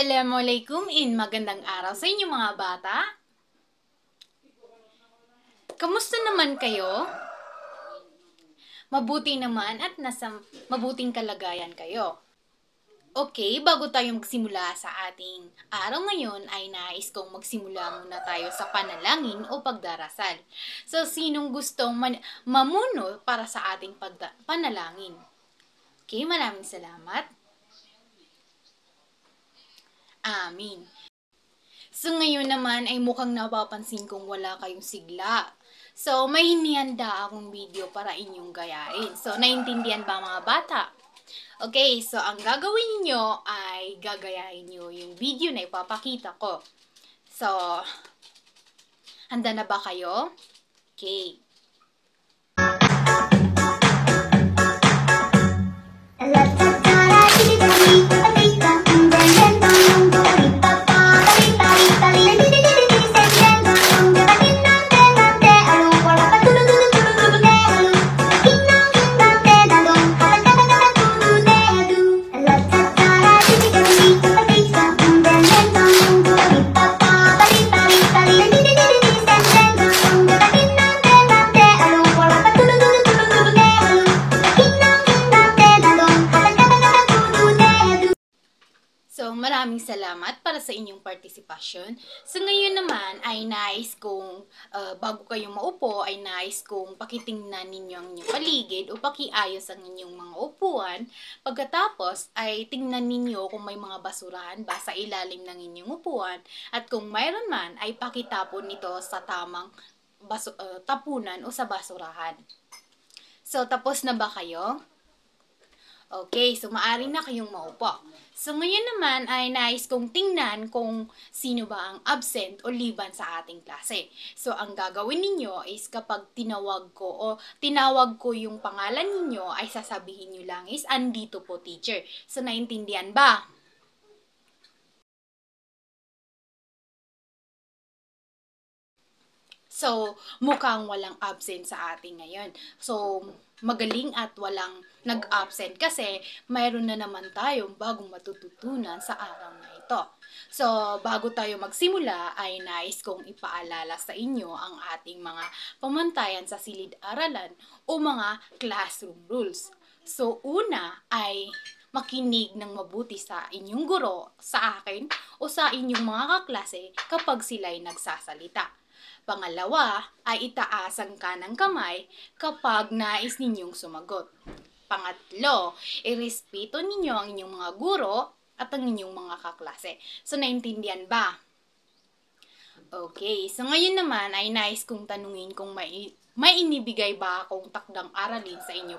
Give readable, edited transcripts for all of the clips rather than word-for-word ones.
Assalamualaikum and magandang araw sa inyo mga bata. Kamusta naman kayo? Mabuti naman at nasa mabuting kalagayan kayo. Okay, bago tayo magsimula sa ating araw ngayon ay nais kong magsimula muna tayo sa panalangin o pagdarasal. So, sinong gustong mamuno para sa ating panalangin? Okay, maraming salamat. Amin. So, ngayon naman ay mukhang napapansin kong wala kayong sigla. So, may hinihanda akong video para inyong gayain. So, naintindihan ba mga bata? Okay, so ang gagawin niyo ay gagayain niyo yung video na ipapakita ko. So, handa na ba kayo? Okay. So, maraming salamat para sa inyong partisipasyon. So, ngayon naman ay nais kong, bago kayong maupo, ay nais kong pakitingnan ninyo ang inyong paligid o pakiayos ang inyong mga upuan. Pagkatapos ay tingnan ninyo kung may mga basurahan ba sa ilalim ng inyong upuan. At kung mayroon man, ay pakitapon nito sa tamang tapunan o sa basurahan. So, tapos na ba kayo? Okay, so maaari na kayong maupo. So ngayon naman ay nais kong tingnan kung sino ba ang absent o liban sa ating klase. So ang gagawin ninyo is kapag tinawag ko yung pangalan ninyo ay sasabihin nyo lang is andito po teacher. So naintindihan ba? So mukhang walang absent sa ating ngayon. So magaling at walang nag-absent kasi mayroon na naman tayong bagong matututunan sa araw na ito. So, bago tayo magsimula ay nais kong ipaalala sa inyo ang ating mga pamantayan sa silid-aralan o mga classroom rules. So, una ay makinig ng mabuti sa inyong guro, sa akin, o sa inyong mga kaklase kapag sila'y nagsasalita. Pangalawa ay itaas ang kanang kamay kapag nais ninyong sumagot. Pangatlo, irespeto ninyo ang inyong mga guro at ang inyong mga kaklase. So, naintindihan ba? Okay, so ngayon naman ay nais kong tanungin kung may inibigay ba akong takdang aralin sa inyo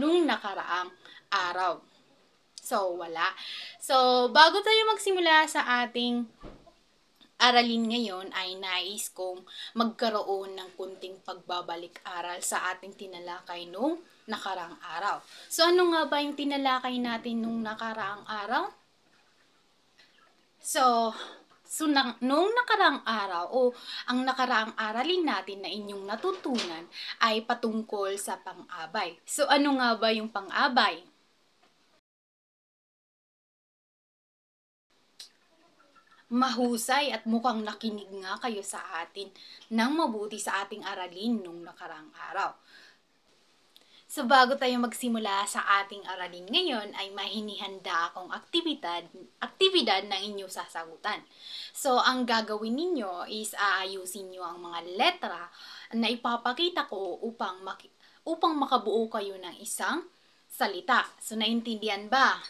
nung nakaraang araw. So, wala. So, bago tayo magsimula sa ating aralin ngayon ay nais kong magkaroon ng kunting pagbabalik-aral sa ating tinalakay nung nakaraang araw. So, ano nga ba yung tinalakay natin nung nakaraang araw? So nung nakaraang araw o ang nakaraang aralin natin na inyong natutunan ay patungkol sa pang-abay. So, ano nga ba yung pang-abay? Mahusay at mukhang nakinig nga kayo sa atin ng mabuti sa ating aralin nung nakaraang araw. So, bago tayo magsimula sa ating aralin ngayon, ay mahinihanda akong aktibidad ng inyong sasagutan. So, ang gagawin ninyo is aayusin nyo ang mga letra na ipapakita ko upang makabuo kayo ng isang salita. So, naintindihan ba?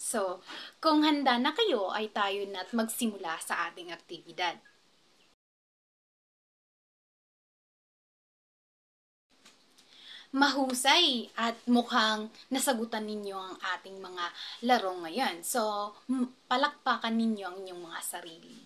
So, kung handa na kayo, ay tayo na't magsimula sa ating aktibidad. Mahusay at mukhang nasagutan ninyo ang ating mga laro ngayon. So, palakpakan ninyo ang inyong mga sarili.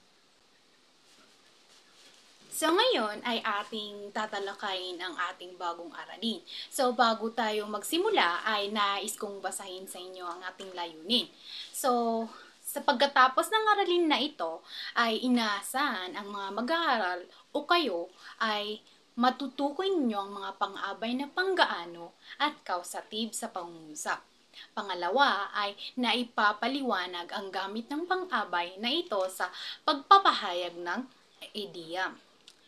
So, ngayon ay ating tatalakayin ang ating bagong aralin. So, bago tayo magsimula ay nais kong basahin sa inyo ang ating layunin. So, sa pagkatapos ng aralin na ito ay inaasahan ang mga mag-aaral o kayo ay matutukoy ninyo ang mga pang-abay na panggaano at kausative sa pangungusap. Pangalawa ay naipapaliwanag ang gamit ng pang-abay na ito sa pagpapahayag ng ideya.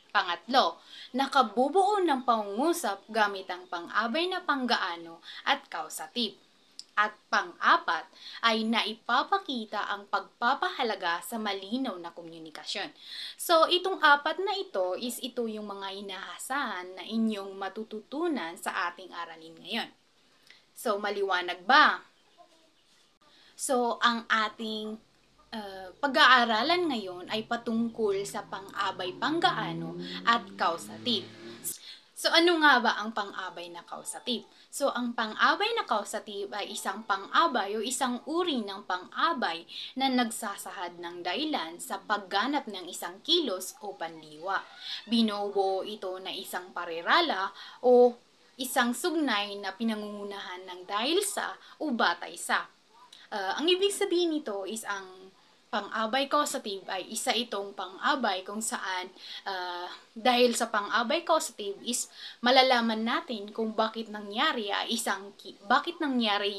Pangatlo, nakabubuo ng pangungusap gamit ang pang-abay na panggaano at kausative. At pang-apat ay naipapakita ang pagpapahalaga sa malinaw na komunikasyon. So, itong apat na ito ito yung mga inaasahan na inyong matututunan sa ating aralin ngayon. So, maliwanag ba? So, ang ating pag-aaralan ngayon ay patungkol sa pang-abay panggaano at kausative. So, ano nga ba ang pang-abay na kausative? So, ang pang-abay na kausative ay isang pang-abay o isang uri ng pang-abay na nagsasahad ng dahilan sa pagganap ng isang kilos o pandiwa. Binubuo ito na isang parirala o isang sugnay na pinangungunahan ng dahil sa o batay sa. Ang ibig sabihin nito is ang pang-abay causative ay isa itong pang-abay kung saan dahil sa pang-abay causative is malalaman natin kung bakit nangyari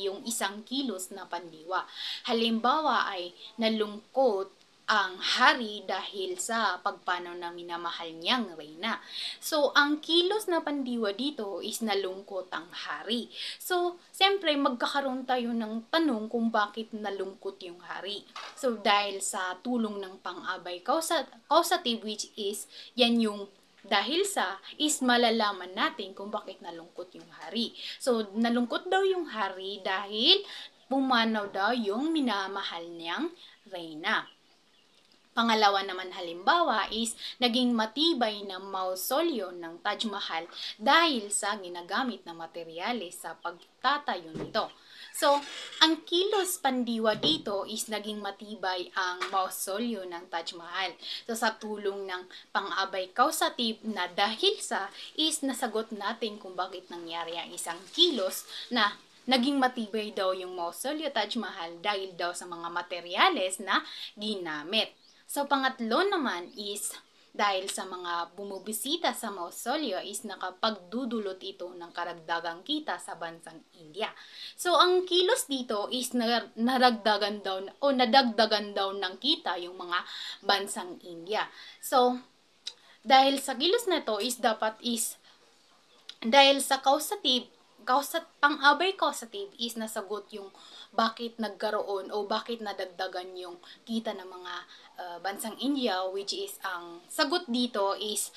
yung isang kilos na pandiwa. Halimbawa ay nalungkot ang hari dahil sa pagpanaw ng minamahal niyang reyna. So, ang kilos na pandiwa dito is nalungkot ang hari. So, siyempre, magkakaroon tayo ng tanong kung bakit nalungkot yung hari. So, dahil sa tulong ng pang-abay causative, which is, yan yung dahil sa, is malalaman natin kung bakit nalungkot yung hari. So, nalungkot daw yung hari dahil pumanaw daw yung minamahal niyang reyna. Pangalawa naman halimbawa is naging matibay na mausolyo ng Taj Mahal dahil sa ginagamit na materyales sa pagtatayo nito. So, ang kilos pandiwa dito is naging matibay ang mausolyo ng Taj Mahal. So, sa tulong ng pang-abay causative na dahil sa is nasagot natin kung bakit nangyari ang isang kilos na naging matibay daw yung mausolyo Taj Mahal dahil daw sa mga materyales na ginamit. So, pangatlo naman is dahil sa mga bumubisita sa mausolyo is nakapagdudulot ito ng karagdagang kita sa bansang India. So, ang kilos dito is nadagdagan daw ng kita yung mga bansang India. So, dahil sa kilos na ito is dahil sa pang-abay causative is nasagot yung bakit nagkaroon o bakit nadagdagan yung kita ng mga bansang India, which is ang sagot dito is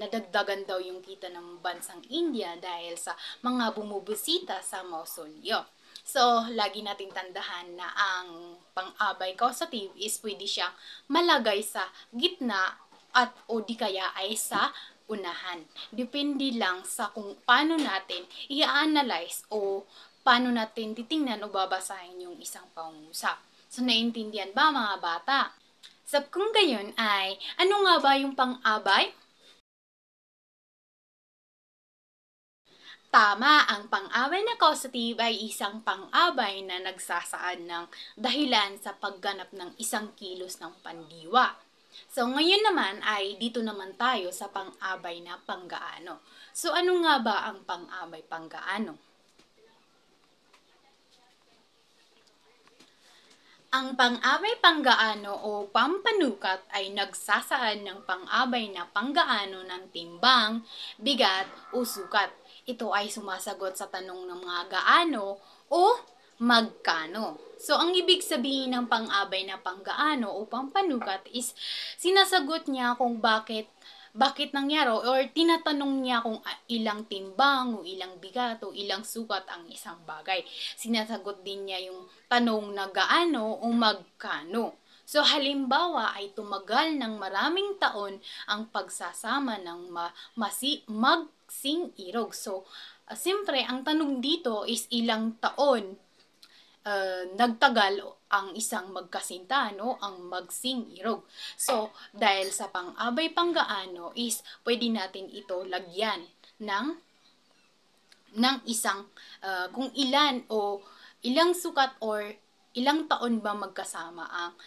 nadagdagan daw yung kita ng bansang India dahil sa mga bumubisita sa mausolyo. So, lagi nating tandahan na ang pang-abay causative is pwede siyang malagay sa gitna at o di kaya ay sa unahan. Depende lang sa kung paano natin i-analyze o paano natin titingnan o babasahin yung isang pangungusap. So, naiintindihan ba mga bata? So, kung gayon ay, ano nga ba yung pang-abay? Tama, ang pang-abay na causative ay isang pang-abay na nagsasaad ng dahilan sa pagganap ng isang kilos ng pandiwa. So, ngayon naman ay dito naman tayo sa pang-abay na panggaano. So, ano nga ba ang pang-abay panggaano? Ang pang-abay panggaano o pampanukat ay nagsasaad ng pang-abay na panggaano ng timbang, bigat o sukat. Ito ay sumasagot sa tanong ng mga gaano o magkano. So, ang ibig sabihin ng pang-abay na panggaano o pampanukat is sinasagot niya kung bakit nangyari or tinatanong niya kung ilang timbang o ilang bigat o ilang sukat ang isang bagay. Sinasagot din niya yung tanong na gaano o magkano. So, halimbawa ay tumagal ng maraming taon ang pagsasama ng magsing irog. So, siyempre, ang tanong dito is ilang taon nagtagal ang isang magkasinta, ang magsing irog. So, dahil sa pang-abay panggaano is pwede natin ito lagyan ng isang kung ilan o ilang sukat or ilang taon ba magkasama ang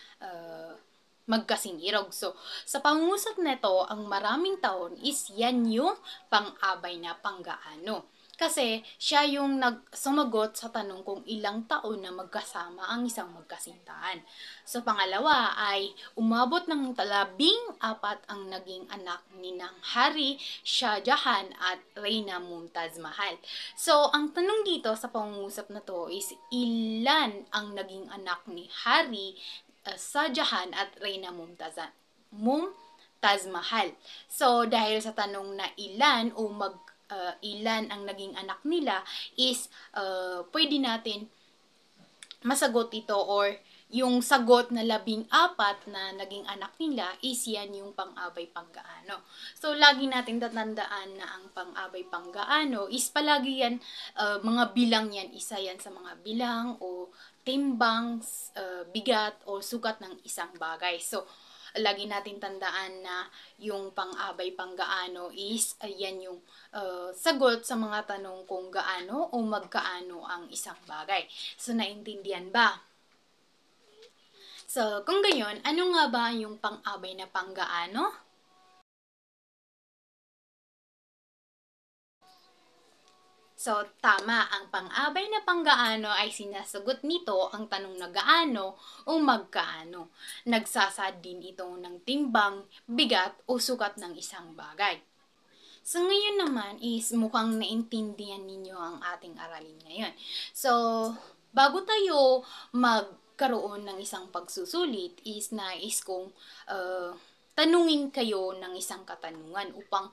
magkasing irog. So, sa pangungusap nito, ang maraming taon is yan yung pang-abay na panggaano. Kasi siya yung sumagot sa tanong kung ilang taon na magkasama ang isang magkasintahan. So pangalawa ay umabot ng 14 ang naging anak ni ng Hari, Shah Jahan at Reyna Mumtaz Mahal. So ang tanong dito sa pangungusap na to is ilan ang naging anak ni Hari, Shah Jahan at Reyna Mumtaz Mahal. So dahil sa tanong na ilan o ilan ang naging anak nila is pwede natin masagot ito or yung sagot na 14 na naging anak nila is yan yung pang-abay panggaano. So, lagi natin tatandaan na ang pang-abay panggaano is palagi yan, mga bilang yan, isa yan sa mga bilang o timbang, bigat o sukat ng isang bagay. So, lagi natin tandaan na yung pang-abay panggaano is ayan yung sagot sa mga tanong kung gaano o magkaano ang isang bagay. So, naintindihan ba? So, kung gayon, ano nga ba yung pang-abay na panggaano? So, tama, ang pang-abay na panggaano ay sinasagot nito ang tanong na gaano o magkaano. Nagsasad din ito ng timbang, bigat o sukat ng isang bagay. So, ngayon naman is mukhang naintindihan ninyo ang ating aralin ngayon. So, bago tayo magkaroon ng isang pagsusulit is nais kong tanungin kayo ng isang katanungan upang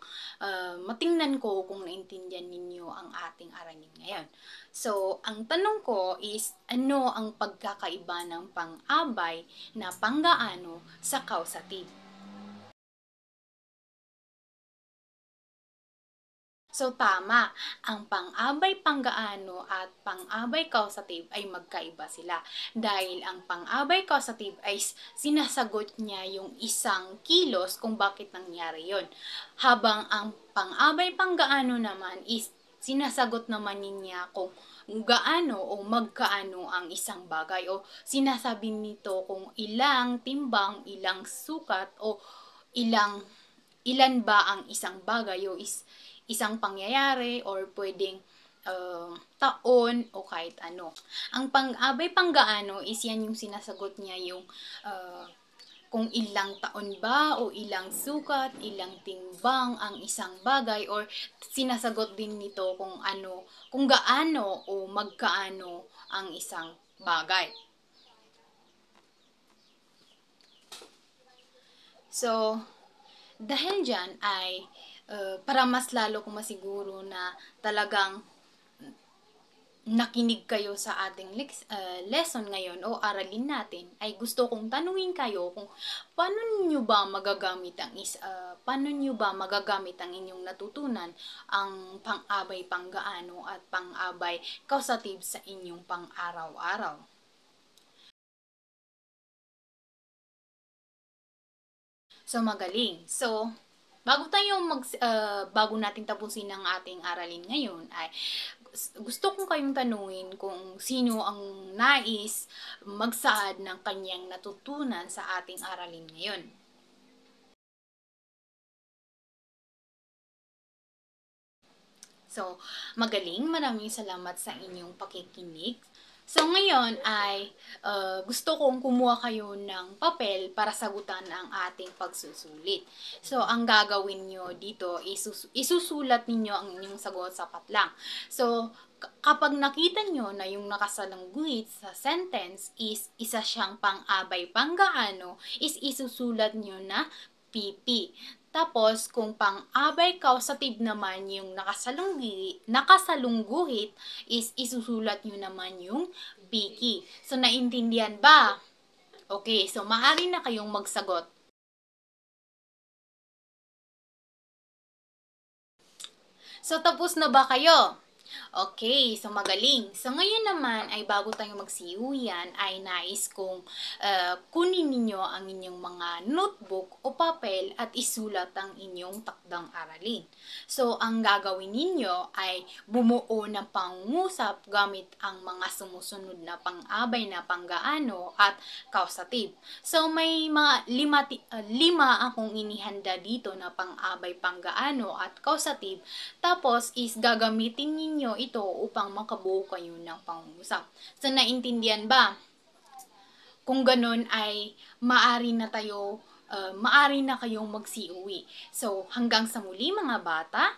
matingnan ko kung naintindihan ninyo ang ating aralin ngayon. So, ang tanong ko is, ano ang pagkakaiba ng pang-abay na panggaano sa causative? So, tama. Ang pang-abay panggaano at pang-abay causative ay magkaiba sila. Dahil ang pang-abay causative ay sinasagot niya yung isang kilos kung bakit nangyari yon. Habang ang pang-abay panggaano naman is sinasagot naman niya kung gaano o magkaano ang isang bagay o sinasabi nito kung ilang timbang, ilang sukat o ilan ba ang isang bagay o isang pangyayari or pwedeng taon o kahit ano. Ang pang-abay panggaano is yan yung sinasagot niya yung kung ilang taon ba o ilang sukat, ilang timbang ang isang bagay or sinasagot din nito kung gaano o magkaano ang isang bagay. So, dahil dyan ay para mas lalo kong masiguro na talagang nakinig kayo sa ating lesson ngayon o aralin natin, ay gusto kong tanungin kayo kung paano niyo ba magagamit ang inyong natutunan ang pang-abay panggaano at pang-abay causative sa inyong pang-araw-araw. So, magaling. So, bago natin tapusin ang ating aralin ngayon ay gusto kong kayong tanungin kung sino ang nais magsaad ng kanyang natutunan sa ating aralin ngayon. So, magaling. Maraming salamat sa inyong pakikinig. So, ngayon ay gusto kong kumuha kayo ng papel para sagutan ang ating pagsusulit. So, ang gagawin nyo dito, isusulat ninyo ang inyong sagot sapat lang. So, kapag nakita nyo na yung nakasalangguhit sa sentence is isa siyang pang-abay panggaano, is isusulat nyo na PP. Tapos, kung pang-abay causative naman yung nakasalungguhit is isusulat nyo naman yung PK. So, naintindihan ba? Okay, so maaari na kayong magsagot. So, tapos na ba kayo? Okay, so magaling. So ngayon naman ay bago tayo magsiuyan ay nais kong kunin ninyo ang inyong mga notebook o papel at isulat ang inyong takdang aralin. So ang gagawin ninyo ay bumuo ng pangungusap gamit ang mga sumusunod na pang-abay na panggaano at causative. So may mga lima akong inihanda dito na pang-abay panggaano at causative. Tapos is gagamitin ninyo ito upang makabuo kayo ng pangungusap. So naintindihan ba? Kung ganun ay maari na kayong magsiuwi. So hanggang sa muli mga bata,